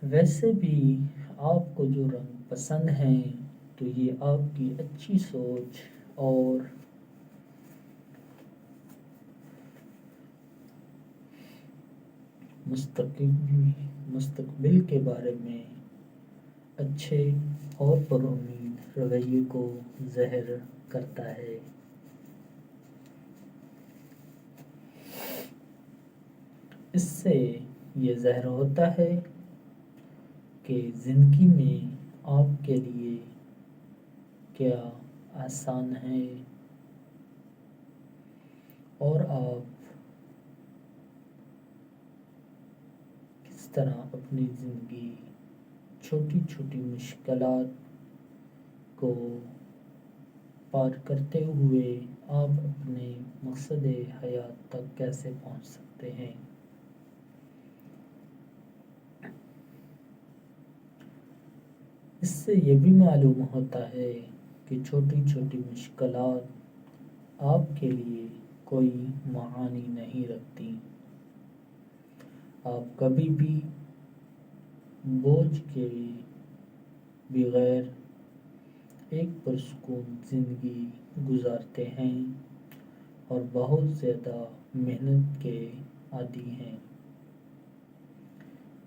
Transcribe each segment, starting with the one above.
ویسے بھی آپ کو جو رنگ پسند ہیں تو یہ آپ کی اچھی سوچ اور مستقبل کے بارے میں اچھے اور پر امید رویے کو ظاہر کرتا ہے۔ اس سے یہ ظاہر ہوتا ہے کہ زندگی میں آپ کے لیے کیا آسان ہے اور آپ کس طرح اپنی زندگی چھوٹی چھوٹی مشکلات کو پار کرتے ہوئے آپ اپنے مقصد حیات تک کیسے پہنچ سکتے ہیں۔ اس سے یہ بھی معلوم ہوتا ہے کہ چھوٹی چھوٹی مشکلات آپ کے لیے کوئی معانی نہیں رکھتی۔ آپ کبھی بھی بوجھ کے بغیر ایک پرسکون زندگی گزارتے ہیں اور بہت زیادہ محنت کے عادی ہیں۔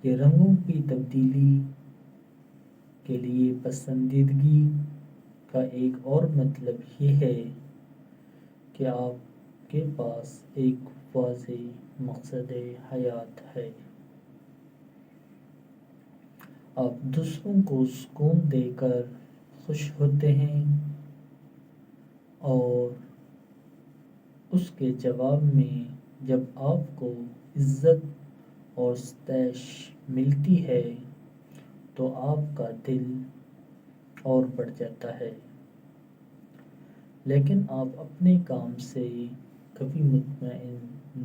یہ رنگوں کی تبدیلی کے لیے پسندیدگی کا ایک اور مطلب یہ ہے کہ آپ کے پاس ایک واضح مقصد حیات ہے۔ آپ دوسروں کو سکون دے کر خوش ہوتے ہیں اور اس کے جواب میں جب آپ کو عزت اور ستائش ملتی ہے تو آپ کا دل اور بڑھ جاتا ہے، لیکن آپ اپنے کام سے کبھی مطمئن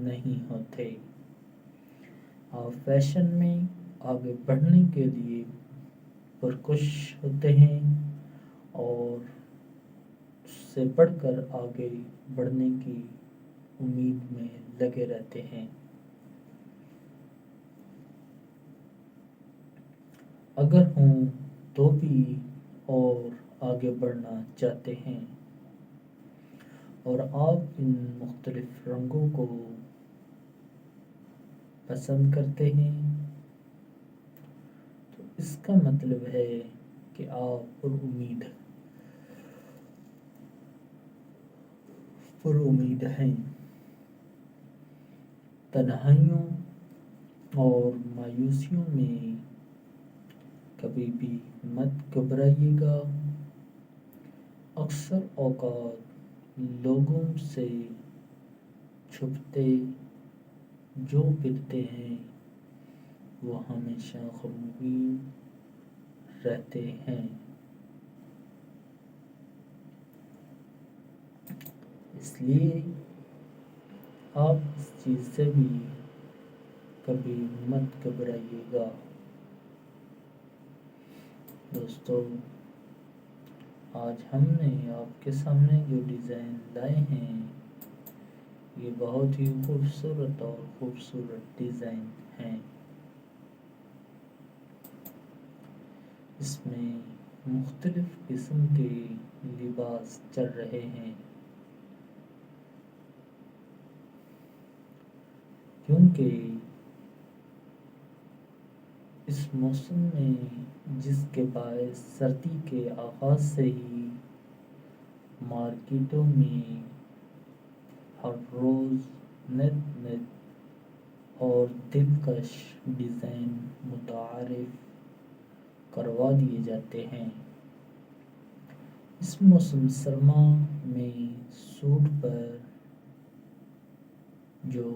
نہیں ہوتے۔ آپ فیشن میں آگے بڑھنے کے لیے پرکش ہوتے ہیں اور اس سے بڑھ کر آگے بڑھنے کی امید میں لگے رہتے ہیں۔ اگر ہوں تو بھی اور آگے بڑھنا چاہتے ہیں اور آپ ان مختلف رنگوں کو پسند کرتے ہیں تو اس کا مطلب ہے کہ آپ پر امید ہیں۔ تنہائیوں اور مایوسیوں میں کبھی بھی مت گھبرائیے گا۔ اکثر اوقات لوگوں سے چھپتے جو پھرتے ہیں وہ ہمیشہ غمگین رہتے ہیں۔ اس لیے آپ اس چیز سے بھی کبھی مت گھبرائیے گا۔ دوستو، آج ہم نے آپ کے سامنے جو ڈیزائن لائے ہیں یہ بہت ہی خوبصورت ڈیزائن ہیں۔ اس میں مختلف قسم کے لباس چل رہے ہیں، کیونکہ اس موسم میں جس کے باعث سردی کے آغاز سے ہی مارکیٹوں میں ہر روز نت اور دلکش ڈیزائن متعارف کروا دیے جاتے ہیں۔ اس موسم سرما میں سوٹ پر جو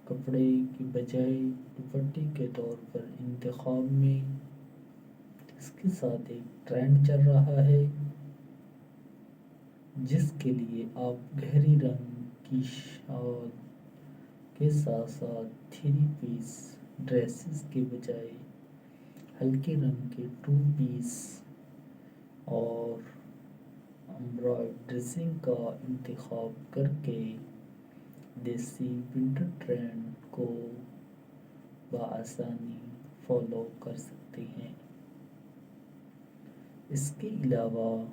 کپڑے کی بجائے دوپٹے کے طور پر انتخاب میں اس کے ساتھ ایک ٹرینڈ چل رہا ہے جس کے لیے آپ گہری رنگ کی شال کے ساتھ ساتھ تھری پیس ڈریسز کے بجائے ہلکے رنگ کے ٹو پیس اور امبرائڈری کا انتخاب کر کے دیسی ونٹر ٹرینڈ کو بآسانی فالو کر سکتے ہیں۔ اس کے علاوہ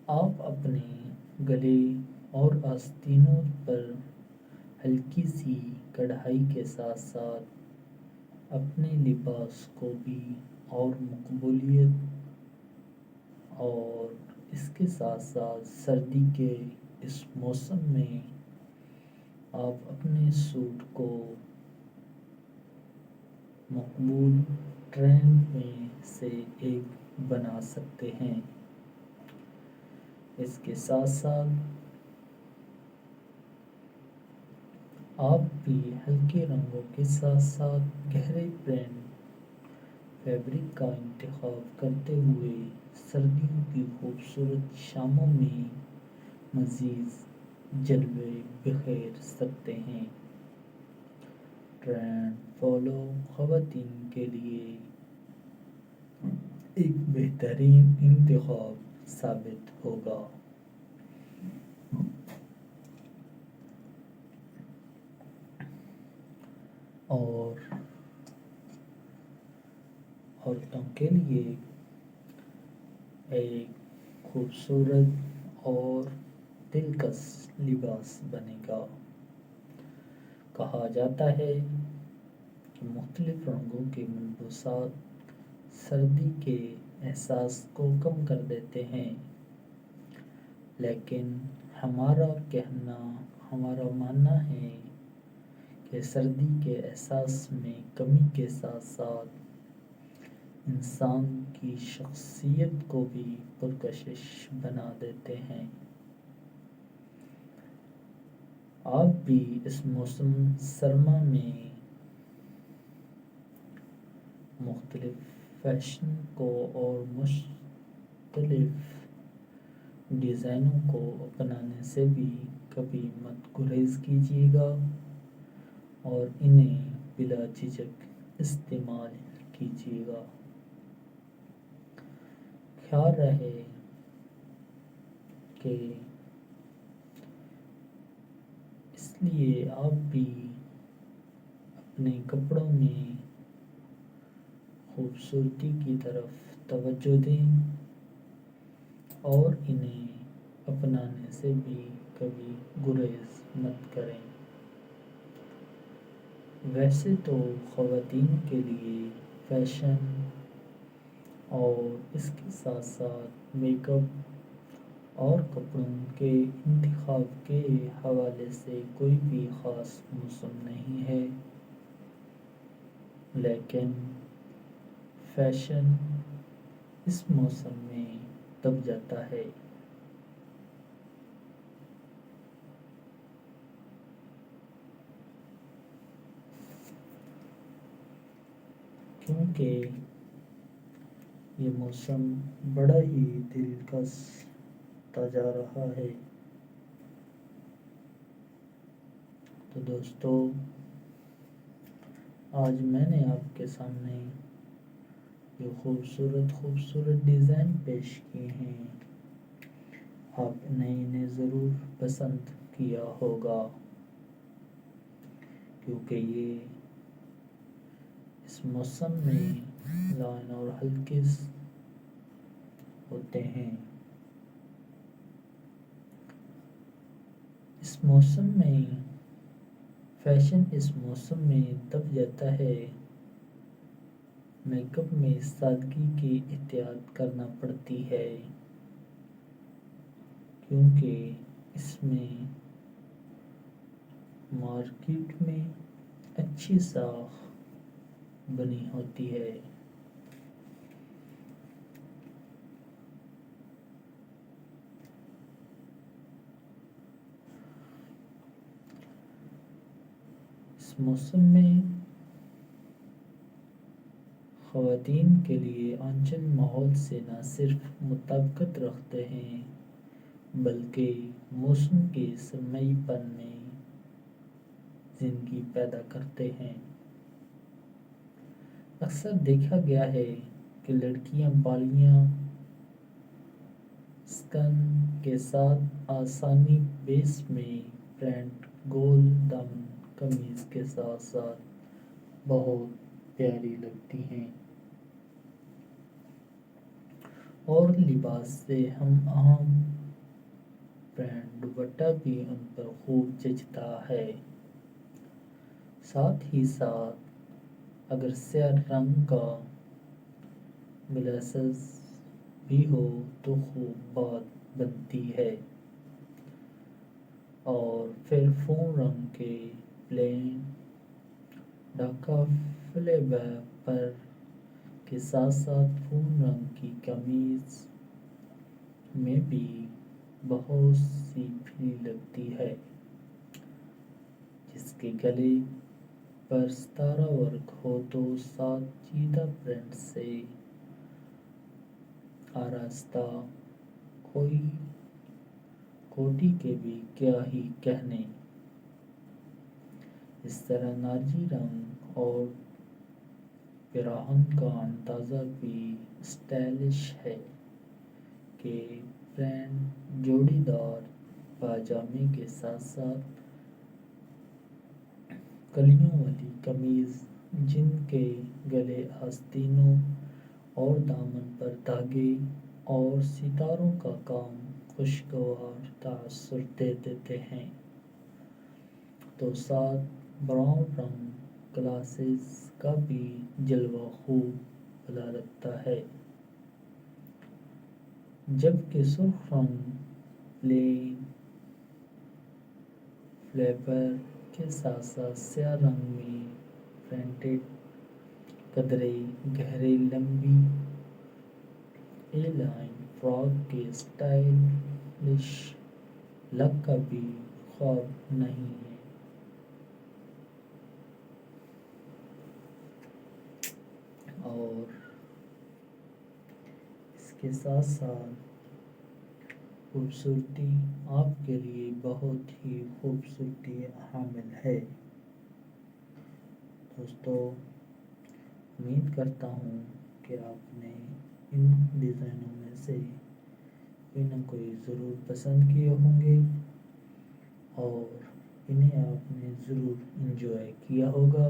آپ اپنے گلے اور آستینوں پر ہلکی سی کڑھائی کے ساتھ ساتھ اپنے لباس کو بھی اور مقبولیت اور اس کے ساتھ ساتھ سردی کے اس موسم میں آپ اپنے سوٹ کو مقبول ٹرینڈ میں سے ایک بنا سکتے ہیں۔ اس کے ساتھ ساتھ آپ بھی ہلکے رنگوں کے ساتھ ساتھ گہرے پرنٹ فیبرک کا انتخاب کرتے ہوئے سردیوں کی خوبصورت شاموں میں مزید جلوے بکھیر سکتے ہیں۔ ٹرینڈ فالو خواتین کے لیے ایک بہترین انتخاب ثابت ہوگا۔ اور عورتوں کے لیے ایک خوبصورت اور دلکش لباس بنے گا۔ کہا جاتا ہے کہ مختلف رنگوں کے ملبوسات سردی کے احساس کو کم کر دیتے ہیں، لیکن ہمارا ماننا ہے کہ سردی کے احساس میں کمی کے ساتھ ساتھ انسان کی شخصیت کو بھی پرکشش بنا دیتے ہیں۔ آپ بھی اس موسم سرما میں مختلف فیشن کو اور مختلف ڈیزائنوں کو اپنانے سے بھی کبھی مت گریز کیجیے گا اور انہیں بلا جھجک استعمال کیجیے گا۔ خیال رہے کہ اس لیے آپ بھی اپنے کپڑوں میں خوبصورتی کی طرف توجہ دیں اور انہیں اپنانے سے بھی کبھی گریز مت کریں۔ ویسے تو خواتین کے لیے فیشن اور اس کے ساتھ ساتھ میک اپ اور کپڑوں کے انتخاب کے حوالے سے کوئی بھی خاص موسم نہیں ہے، لیکن فیشن اس موسم میں دب جاتا ہے۔ کیونکہ یہ موسم بڑا ہی دلکش ہوتا جا رہا ہے۔ تو دوستو، آج میں نے آپ کے سامنے یہ خوبصورت ڈیزائن پیش کیے ہیں، آپ نے انہیں ضرور پسند کیا ہوگا، کیونکہ یہ اس موسم میں لائن اور ہلکے ہوتے ہیں۔ اس موسم میں فیشن اس موسم میں دب جاتا ہے۔ میک اپ میں سادگی کی احتیاط کرنا پڑتی ہے، کیونکہ اس میں مارکیٹ میں اچھی ساکھ بنی ہوتی ہے۔ اس موسم میں خواتین کے لیے آنچل ماحول سے نہ صرف مطابقت رکھتے ہیں بلکہ موسم کے سرمئی پن میں زندگی پیدا کرتے ہیں۔ اکثر دیکھا گیا ہے کہ لڑکیاں بالیاں اسکن کے ساتھ آسانی بیس میں پرنٹ گول دامن قمیض کے ساتھ ساتھ بہت پیاری لگتی ہیں، اور لباس سے ہم عام برانڈ دوپٹہ بھی ان پر خوب جچتا ہے۔ ساتھ ہی ساتھ اگر سیاہ رنگ کا گلاسز بھی ہو تو خوب بات بنتی ہے، اور پھر فون رنگ کے پلین ڈھاکہ فلیور پر کے ساتھ ساتھ فون رنگ کی قمیض میں بھی بہت سی بھی لگتی ہے، جس کے گلے پر ستارہ ورک ہو تو ساتھ چیتا پرنٹ سے آراستہ کوئی کوٹی کے بھی کیا ہی کہنے۔ اس طرح نارنجی رنگ اور براؤن کا اندازہ بھی اسٹائلش ہے کہ پرنٹ جوڑی دار پاجامے کے ساتھ ساتھ کلیوں والی قمیض جن کے گلے آستینوں اور دامن پر دھاگے اور ستاروں کا کام خوشگوار تاثر دے دیتے ہیں، تو ساتھ براؤن رنگ گلاسز کا بھی جلوہ خوب بھلا لگتا ہے، جبکہ سرخ رنگ پلین فلیور کے ساتھ ساتھ سیاہ رنگ میں پرنٹڈ قدرے گہرے لمبی اے لائن فراک کے اسٹائلش لک کا بھی خواب نہیں ہے۔ اور اس کے ساتھ ساتھ خوبصورتی آپ کے لیے بہت ہی خوبصورتی حامل ہے۔ دوستو، امید کرتا ہوں کہ آپ نے ان ڈیزائنوں میں سے کوئی نہ کوئی ضرور پسند کیے ہوں گے، اور انہیں آپ نے ضرور انجوائے کیا ہوگا۔